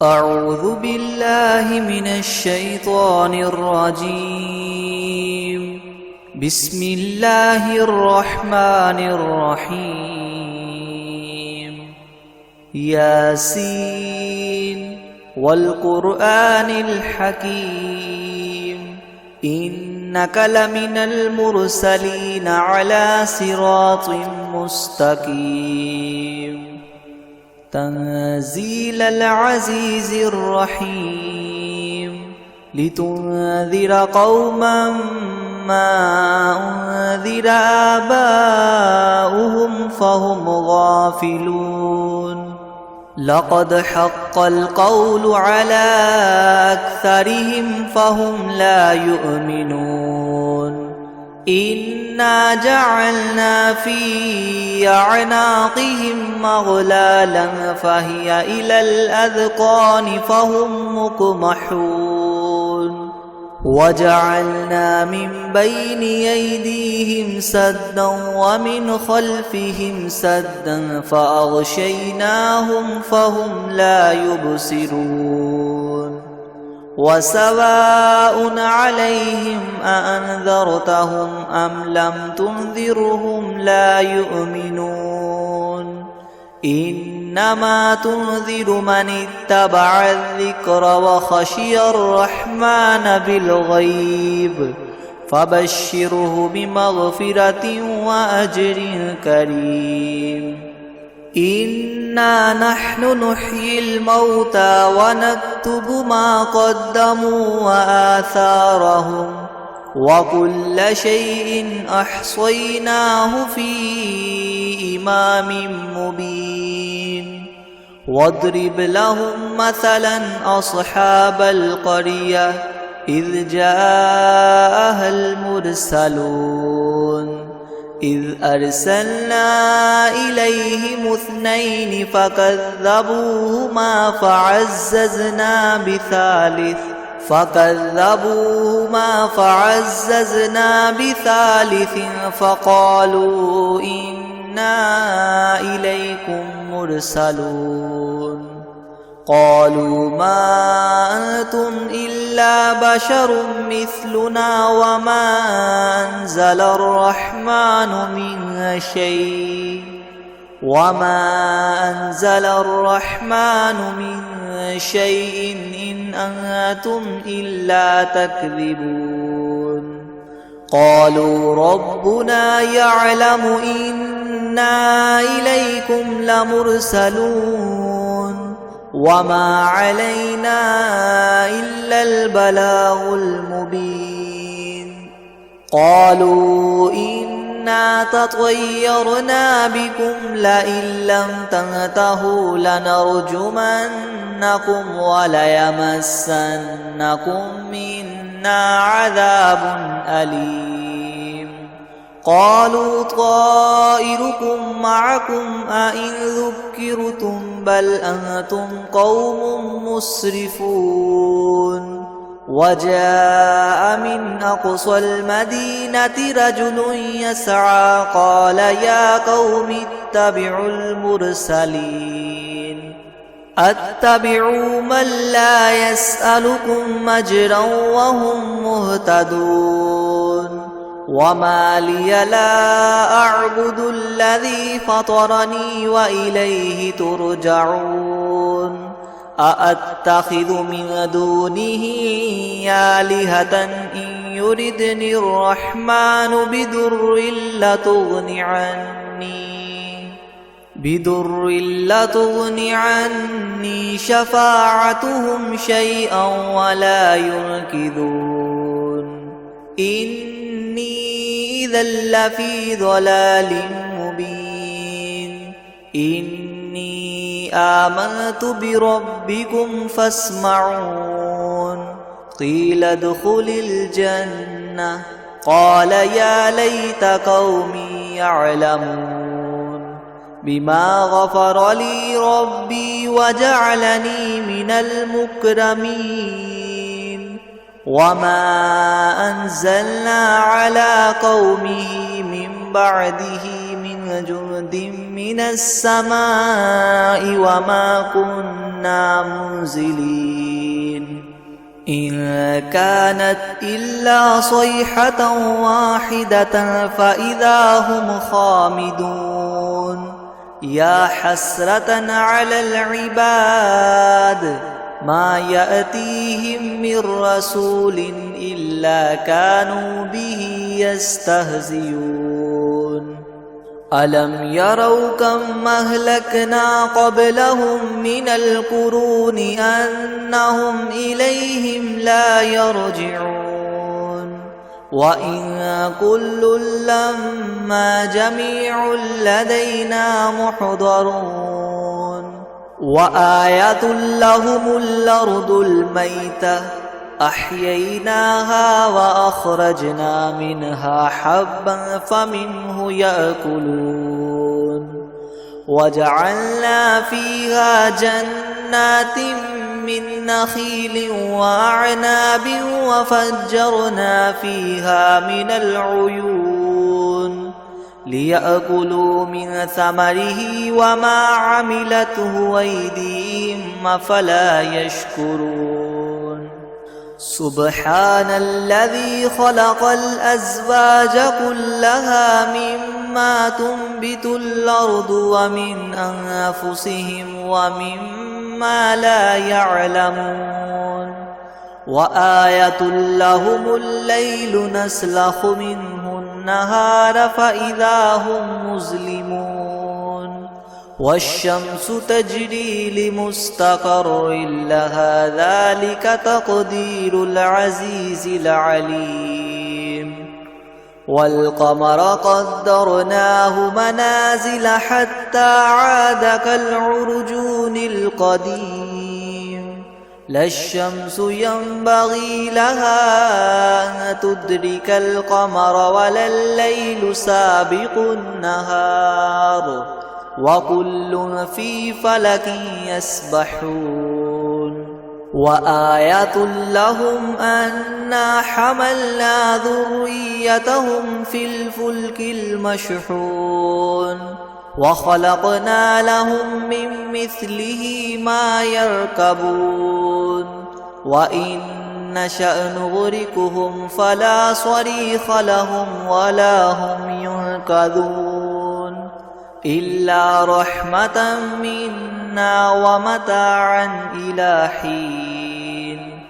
أعوذ بالله من الشيطان الرجيم. بسم الله الرحمن الرحيم. ياسين والقرآن الحكيم إنك لمن المرسلين على صراط مستقيم. تنزيل العزيز الرحيم لتنذر قوما ما أنذر آباؤهم فهم غافلون. لقد حق القول على أكثرهم فهم لا يؤمنون. إنا جعلنا في أعناقهم مغلالا فهي إلى الأذقان فهم مقمحون. وجعلنا من بين أيديهم سدا ومن خلفهم سدا فأغشيناهم فهم لا يبصرون. وسواء عليهم أأنذرتهم أم لم تنذرهم لا يؤمنون. إنما تنذر من اتبع الذكر وخشي الرحمن بالغيب فبشره بمغفرة وأجر كريم. إنا نحن نحيي الموتى ونكتب ما قدموا وآثارهم وكل شيء أحصيناه في إمام مبين. واضرب لهم مثلا أصحاب القرية إذ جاءها المرسلون إذ أرسلنا إليهم 2 فكذبوهما فعززنا بثالث فقالوا إنا إليكم مرسلون. قالوا ما أنتم إلا بشر مثلنا وما أنزل الرحمن من شيء إن أنتم إلا تكذبون. قالوا ربنا يعلم إنا إليكم لمرسلون وما علينا إلا البلاغ المبين. قالوا إنا تطيرنا بكم لئن لم تنتهوا لنرجمنكم وليمسنكم منا عذاب أليم. قالوا طائركم معكم أئن ذكرتم بل أنتم قوم مسرفون. وجاء من أقصى المدينة رجل يسعى قال يا قوم اتبعوا المرسلين أتبعوا من لا يسألكم أجرا وهم مهتدون. وما لي لا أعبد الذي فطرني وإليه ترجعون. أأتخذ من دونه آلهة إن يردني الرحمن بضر لتغن عني شفاعتهم شيئا ولا ينقذون. إني إذا لفي ضلال مبين. إني آمنت بربكم فاسمعون. قيل ادخل الجنة قال يا ليت قومي يعلمون بما غفر لي ربي وجعلني من المكرمين. وما أنزلنا على قومه من بعده من جند من السماء وما كنا منزلين إن كانت إلا صيحة واحدة فإذا هم خامدون يا حسرة على العباد ما يأتيهم من رسول إلا كانوا به يستهزئون ألم يروا كم أهلكنا قبلهم من القرون أنهم إليهم لا يرجعون وإن كل لما جميع لدينا محضرون وآية لهم الأرض الميتة أحييناها وأخرجنا منها حبا فمنه يأكلون وجعلنا فيها جنات من نخيل وأعناب وفجرنا فيها من العيون ليأكلوا من ثمره وما عملته أيديهم أفلا يشكرون سبحان الذي خلق الأزواج كلها مما تنبت الأرض ومن أنفسهم ومما لا يعلمون وآية لهم الليل نسلخ منه النهار فإذا هم مظلمون والشمس تجري لمستقر لها ذلك تقدير العزيز العليم والقمر قدرناه منازل حتى عاد كالعرجون القديم لا الشمس ينبغي لها أن تدرك القمر ولا الليل سابق النهار وكل في فلك يسبحون وآية لهم أنا حملنا ذريتهم في الفلك المشحون وخلقنا لهم من مثله ما يركبون وإن نشأ نغرقهم فلا صريخ لهم ولا هم ينقذون إلا رحمة منا ومتاعا إلى حين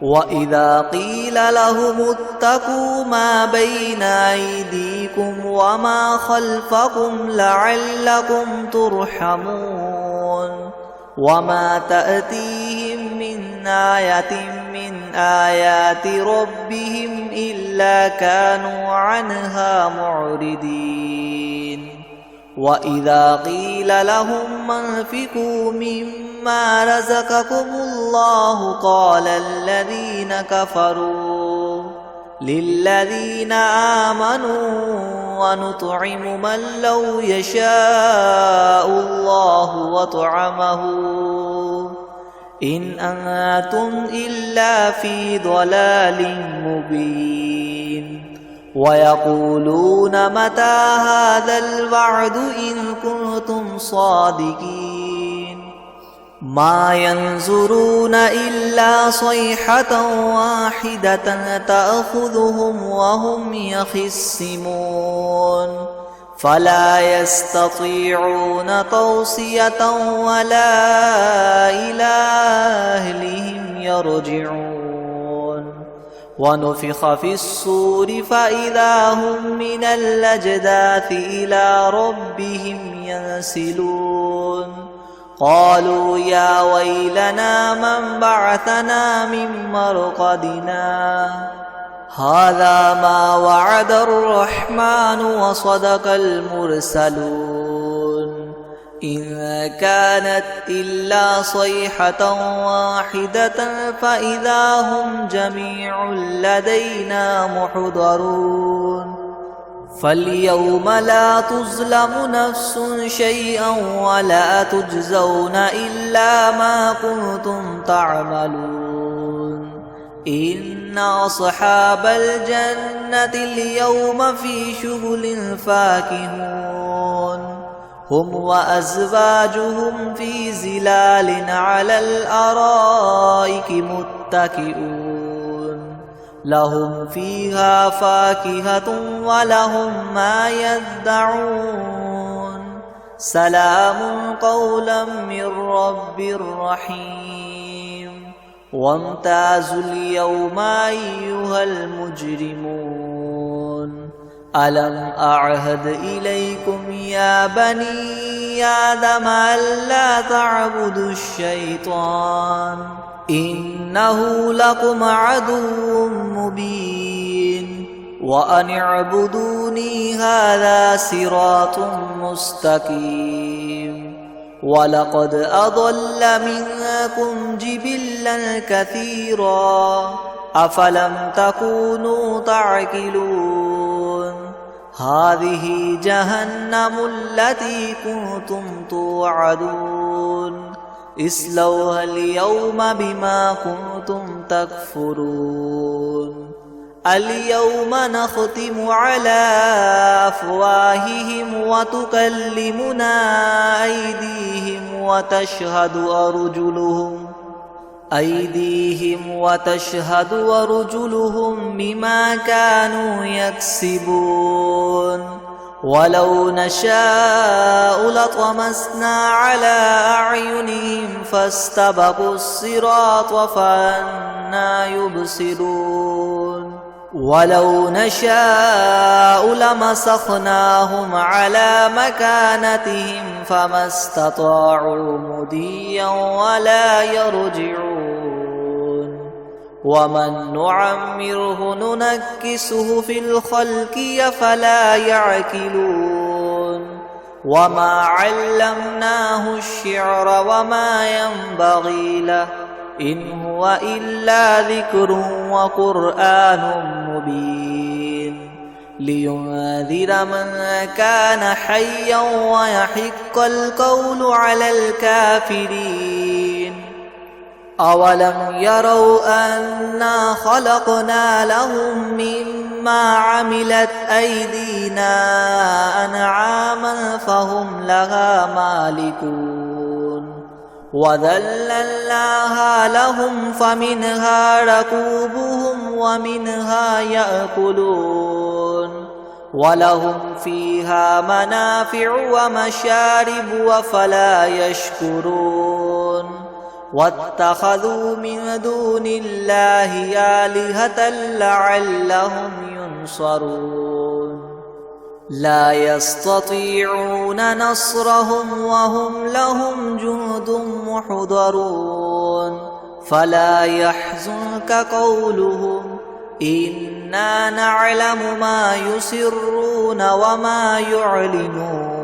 وإذا قيل لهم اتقوا ما بين أيديكم وما خلفكم لعلكم ترحمون وما تأتيهم من آية من آيات ربهم إلا كانوا عنها معرضين وإذا قيل لهم انفقوا مما رزقكم الله قال الذين كفروا للذين آمنوا ونطعم من لو يشاء الله وطعمه إن أنتم إلا في ضلال مبين ويقولون متى هذا الوعد إن كنتم صادقين ما ينظرون إلا صيحة واحدة تأخذهم وهم يخصمون فلا يستطيعون توصية ولا إلى أهلهم يرجعون ونفخ في الصور فإذا هم من الأجداث إلى ربهم ينسلون قالوا يا ويلنا من بعثنا من مرقدنا هذا ما وعد الرحمن وصدق المرسلون إن كانت إلا صيحة واحدة فإذا هم جميع لدينا محضرون فاليوم لا تظلم نفس شيئا ولا تجزون إلا ما كنتم تعملون إن أصحاب الجنة اليوم في شغل فاكهون هم وأزواجهم في ظلال على الأرائك متكئون لهم فيها فاكهة ولهم ما يدعون سلام قولا من رب رحيم وامتازوا اليوم أيها المجرمون ألم أعهد إليكم يا بني آدم ألا تعبدوا الشيطان إنه لكم عدو مبين وأن اعبدوني هذا صراط مستقيم ولقد أضل منكم جبلا كثيرا أفلم تكونوا تعقلون هذه جهنم التي كنتم توعدون اصلوها اليوم بما كنتم تكفرون اليوم نختم على أفواههم وتكلمنا أيديهم وتشهد أرجلهم بما كانوا يكسبون ولو نشاء لطمسنا على أعينهم فاستبقوا الصراط فأنى يبصرون ولو نشاء لمسخناهم على مكانتهم فما استطاعوا مضيا ولا يرجعون ومن نعمره ننكسه في الخلق أفلا يعقلون وما علمناه الشعر وما ينبغي له إن هو إلا ذكر وقرآن مبين لينذر من كان حيا ويحق القول على الكافرين أولم يروا أنا خلقنا لهم مما عملت أيدينا أنعاما فهم لها مالكون وذللناها لهم فمنها ركوبهم ومنها يأكلون ولهم فيها منافع ومشارب أفلا يشكرون واتخذوا من دون الله آلهة لعلهم ينصرون لا يستطيعون نصرهم وهم لهم جند محضرون فلا يحزنك قولهم إنا نعلم ما يسرون وما يعلنون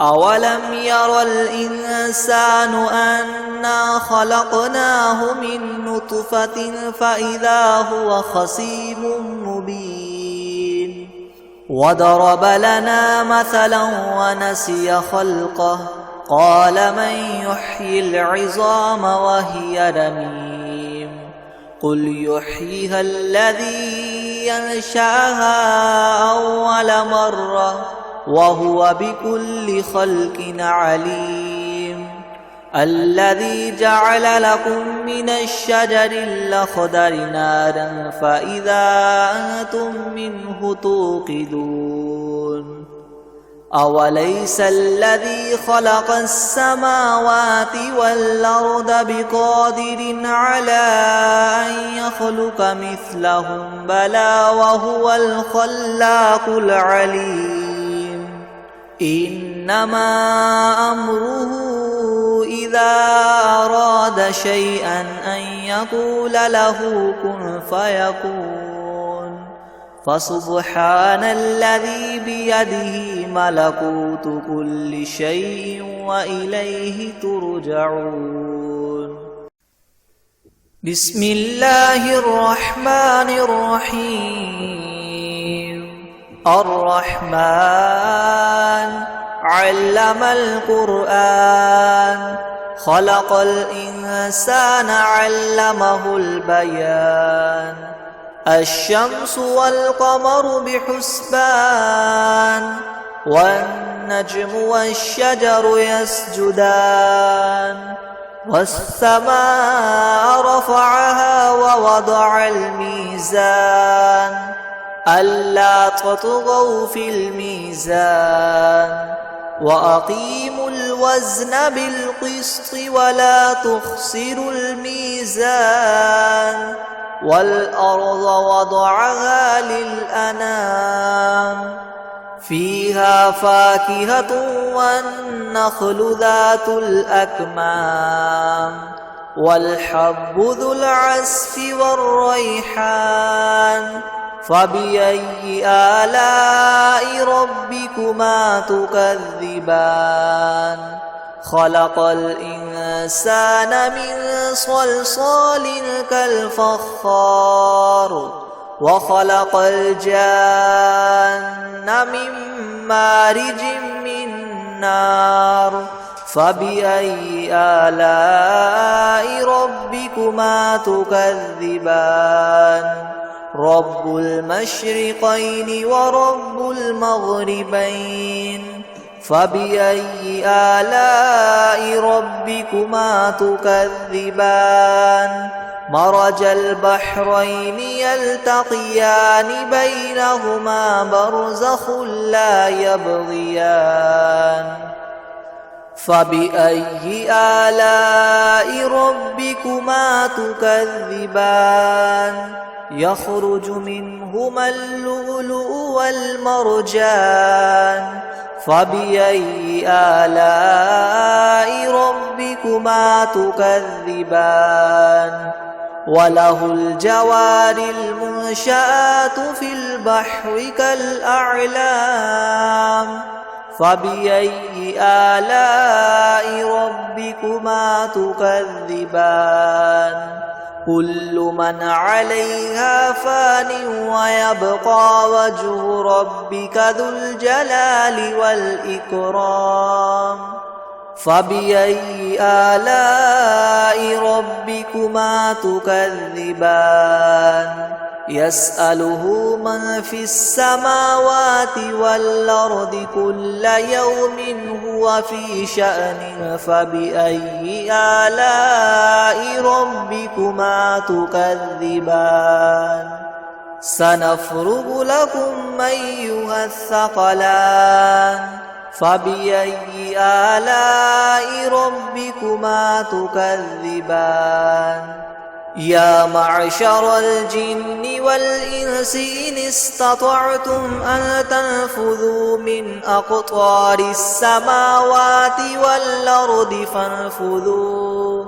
أولم ير الإنسان أنا خلقناه من نطفة فإذا هو خصيم مبين وضرب لنا مثلا ونسي خلقه قال من يحيي العظام وهي رميم قل يحييها الذي ينشأها أول مرة وهو بكل خلق عليم الذي جعل لكم من الشجر الأخضر نارا فإذا أنتم منه توقدون أوليس الذي خلق السماوات والأرض بقادر على أن يخلق مثلهم بلى وهو الخلاق العليم إنما أمره إذا أراد شيئا أن يقول له كن فيكون فسبحان الذي بيده ملكوت كل شيء وإليه ترجعون بسم الله الرحمن الرحيم الرحمن علم القرآن خلق الإنسان علمه البيان الشمس والقمر بحسبان والنجم والشجر يسجدان والسماء رفعها ووضع الميزان ألا تطغوا في الميزان وأقيموا الوزن بالقسط ولا تخسروا الميزان والأرض وضعها للأنام فيها فاكهة والنخل ذات الأكمام والحب ذو العصف والريحان فبأي آلاء ربكما تكذبان خلق الإنسان من صلصال كالفخار وخلق الجان من مارج من نار فبأي آلاء ربكما تكذبان رب المشرقين ورب المغربين فبأي آلاء ربكما تكذبان مرج البحرين يلتقيان بينهما برزخ لا يبغيان فبأي آلاء ربكما تكذبان يخرج منهما اللؤلؤ والمرجان فبأي آلاء ربكما تكذبان وله الجوار المنشآت في البحر كالأعلام فبأي آلاء ربكما تكذبان كل من عليها فان ويبقى وجه ربك ذو الجلال والإكرام فبأي آلاء ربكما تكذبان يسأله من في السماوات والأرض كل يوم هو في شأن فبأي آلاء ربكما تكذبان سنفرغ لكم أيها الثقلان فبأي آلاء ربكما تكذبان يا معشر الجن والإنس إن استطعتم أن تنفذوا من أقطار السماوات والأرض فانفذوا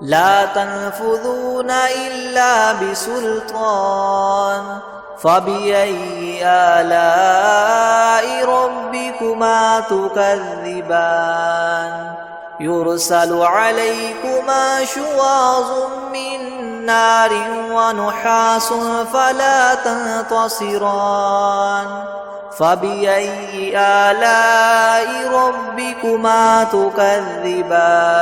لا تنفذون إلا بسلطان فبأي آلاء ربكما تكذبان يرسل عليكما شواظ من نار ونحاس فلا تنتصران فبأي آلاء ربكما تكذبان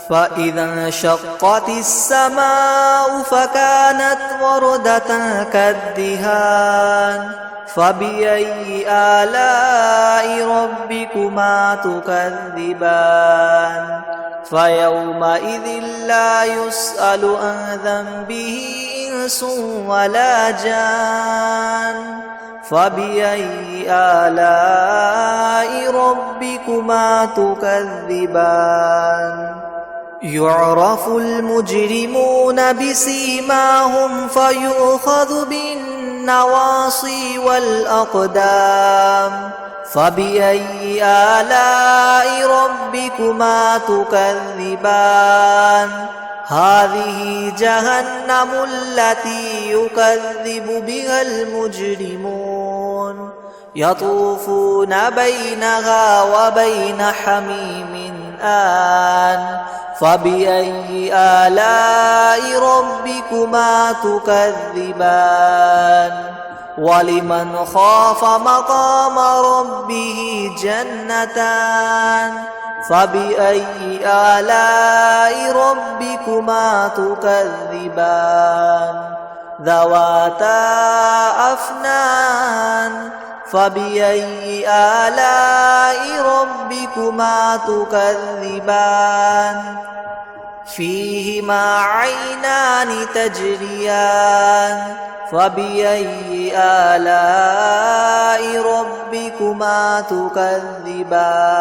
فإذا انشقت السماء فكانت وردة كالدهان فبأي آلاء ربكما تكذبان فيومئذ لا يسأل عن ذنبه إنس ولا جان فبأي آلاء ربكما تكذبان يعرف المجرمون بسيماهم فيؤخذ بالنواصي والأقدام فبأي آلاء ربكما تكذبان هذه جهنم التي يكذب بها المجرمون يطوفون بينها وبين حميم آن فبأي آلاء ربكما تكذبان ولمن خاف مقام ربه جنتان فبأي آلاء ربكما تكذبان ذواتا أفنان فبأي آلاء ربكما تكذبان فيهما عينان تجريان فبأي آلاء ربكما تكذبان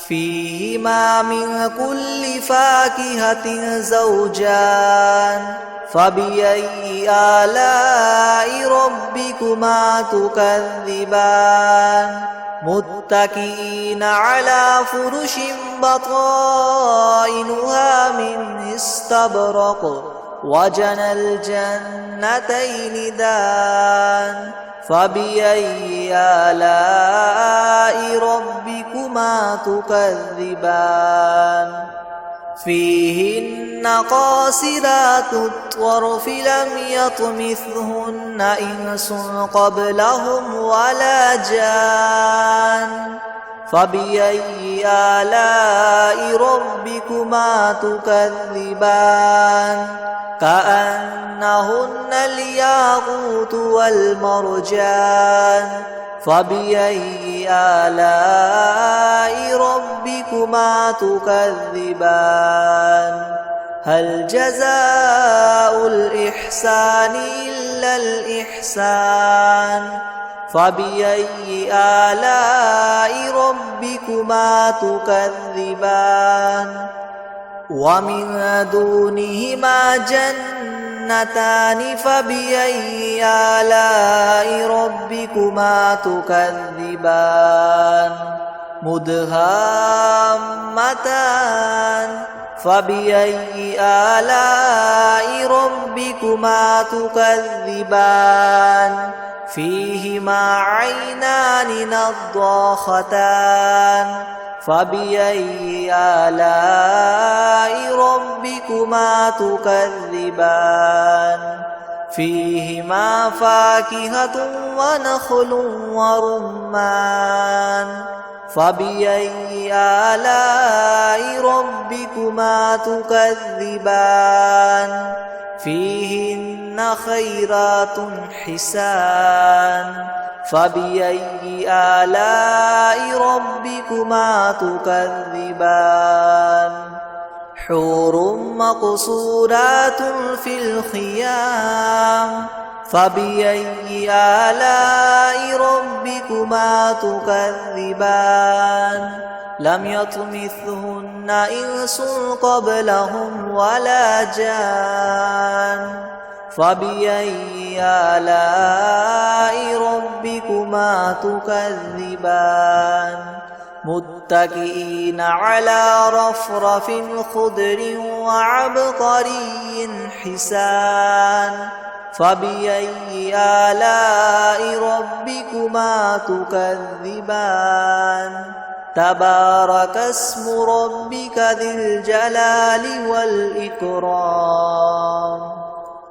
فيهما من كل فاكهة زوجان فبأي آلاء ربكما تكذبان متكئين على فرش بطائنها من استبرق وجنى الجنتين دان فبأي آلاء ربكما تكذبان فيهن قاصرات الطرف لم يطمثهن إنس قبلهم ولا جان فبأي آلاء ربكما تكذبان كأنهن الياقوت والمرجان فبأي آلاء ربكما تكذبان هل جزاء الإحسان إلا الإحسان فبأي آلاء ربكما تكذبان ومن دونهما جنتان فبأي آلاء ربكما تكذبان مدهامتان فبأي آلاء ربكما تكذبان فيهما عينان نضاختان فبأي آلاء ربكما تكذبان فيهما فاكهة ونخل ورمان فبأي آلاء ربكما تكذبان فيهن خيرات حسان فبأي آلاء ربكما تكذبان حور مقصورات في الخيام فبأي آلاء ربكما تكذبان لم يطمثهن إنس قبلهم ولا جان فبأي آلاء ربكما تكذبان متكئين على رفرف خضر وعبقري حسان فبأي آلاء ربكما تكذبان تبارك اسم ربك ذي الجلال والإكرام